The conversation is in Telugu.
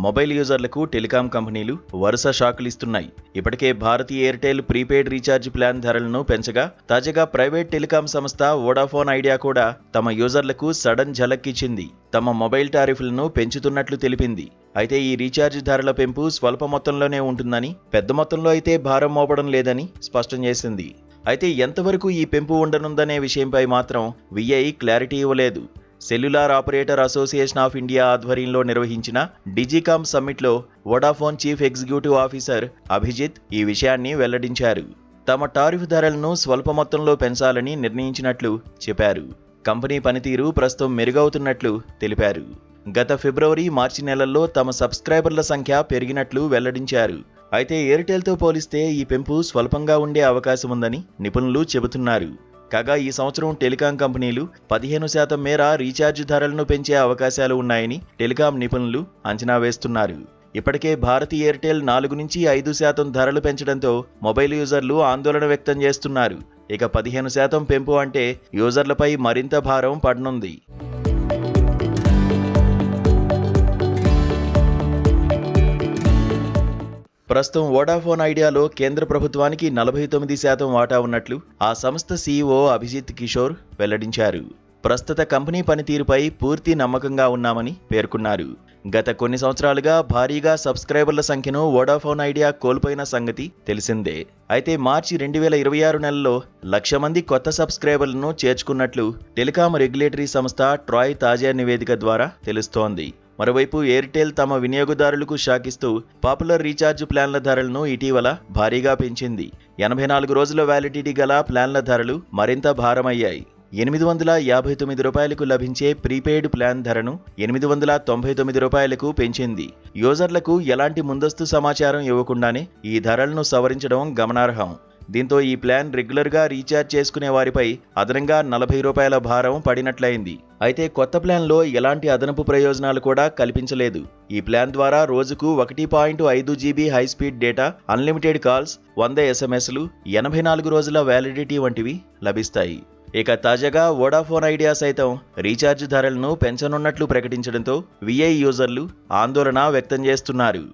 మొబైల్ యూజర్లకు టెలికాం కంపెనీలు వరుస షాకులిస్తున్నాయి. ఇప్పటికే Bharti Airtel prepaid recharge plan ధరలను పెంచగా, తాజాగా ప్రైవేట్ టెలికాం సంస్థ వోడాఫోన్ ఐడియా కూడా తమ యూజర్లకు సడన్ ఝలక్ ఇచ్చింది. తమ మొబైల్ టారిఫ్లను పెంచుతున్నట్లు తెలిపింది. అయితే ఈ రీఛార్జ్ ధరల పెంపు స్వల్ప మొత్తంలోనే ఉంటుందని, పెద్ద మొత్తంలో అయితే భారం మోపడం లేదని స్పష్టం చేసింది. అయితే ఎంతవరకు ఈ పెంపు ఉండనుందనే విషయంపై మాత్రం విఐ క్లారిటీ ఇవ్వలేదు. Cellular operator association of India ఆధ్వర్యంలో నిర్వహించిన డిజికామ్ సమ్మిట్లో Vodafone chief executive officer Abhijit ఈ విషయాన్ని వెల్లడించారు. తమ టారిఫ్ ధరలను స్వల్ప మొత్తంలో పెంచాలని నిర్ణయించినట్లు చెప్పారు. కంపెనీ పనితీరు ప్రస్తుతం మెరుగవుతున్నట్లు తెలిపారు. గత ఫిబ్రవరి, మార్చి నెలల్లో తమ సబ్స్క్రైబర్ల సంఖ్య పెరిగినట్లు వెల్లడించారు. అయితే ఎయిర్టెల్తో పోలిస్తే ఈ పెంపు స్వల్పంగా ఉండే అవకాశం ఉందని నిపుణులు చెబుతున్నారు. కాగా ఈ సంవత్సరం టెలికాం కంపెనీలు 15% మేర రీఛార్జ్ ధరలను పెంచే అవకాశాలు ఉన్నాయని టెలికాం నిపుణులు అంచనా వేస్తున్నారు. ఇప్పటికే భారతీ ఎయిర్టెల్ 4-5% ధరలు పెంచడంతో మొబైల్ యూజర్లు ఆందోళన వ్యక్తం చేస్తున్నారు. ఇక 15% పెంపు అంటే యూజర్లపై మరింత భారం పడనుంది. ప్రస్తుతం వోడాఫోన్ ఐడియాలో కేంద్ర ప్రభుత్వానికి 49% వాటా ఉన్నట్లు ఆ సంస్థ సీఈఓ అభిజిత్ కిషోర్ వెల్లడించారు. ప్రస్తుత కంపెనీ పనితీరుపై పూర్తి నమ్మకంగా ఉన్నామని పేర్కొన్నారు. గత కొన్ని సంవత్సరాలుగా భారీగా సబ్స్క్రైబర్ల సంఖ్యను వోడాఫోన్ ఐడియా కోల్పోయిన సంగతి తెలిసిందే. అయితే మార్చి 2026 నెలలో 1,00,000 మంది కొత్త సబ్స్క్రైబర్లను చేర్చుకున్నట్లు టెలికాం రెగ్యులేటరీ సంస్థ ట్రాయ్ తాజా నివేదిక ద్వారా తెలుస్తోంది. మరోవైపు ఎయిర్టెల్ తమ వినియోగదారులకు షాకిస్తూ పాపులర్ రీఛార్జ్ ప్లాన్ల ధరలను ఇటీవల భారీగా పెంచింది. 84 రోజుల వ్యాలిడిటీ గల ప్లాన్ల ధరలు మరింత భారమయ్యాయి. 859 రూపాయలకు లభించే ప్రీపెయిడ్ ప్లాన్ ధరను 899 రూపాయలకు పెంచింది. యూజర్లకు ఎలాంటి ముందస్తు సమాచారం ఇవ్వకుండానే ఈ ధరలను సవరించడం గమనార్హం. దీంతో ఈ ప్లాన్ రెగ్యులర్గా రీఛార్జ్ చేసుకునే వారిపై అదనంగా 40 రూపాయల భారం పడినట్లయింది. అయితే కొత్త ప్లాన్లో ఎలాంటి అదనపు ప్రయోజనాలు కూడా కల్పించలేదు. ఈ ప్లాన్ ద్వారా రోజుకు 1.5 GB high speed data, unlimited calls, 100 SMSలు, 84 రోజుల వ్యాలిడిటీ వంటివి లభిస్తాయి. ఇక తాజాగా వోడాఫోన్ ఐడియా సైతం రీఛార్జ్ ధరలను పెంచనున్నట్లు ప్రకటించడంతో విఐ యూజర్లు ఆందోళన వ్యక్తం చేస్తున్నారు.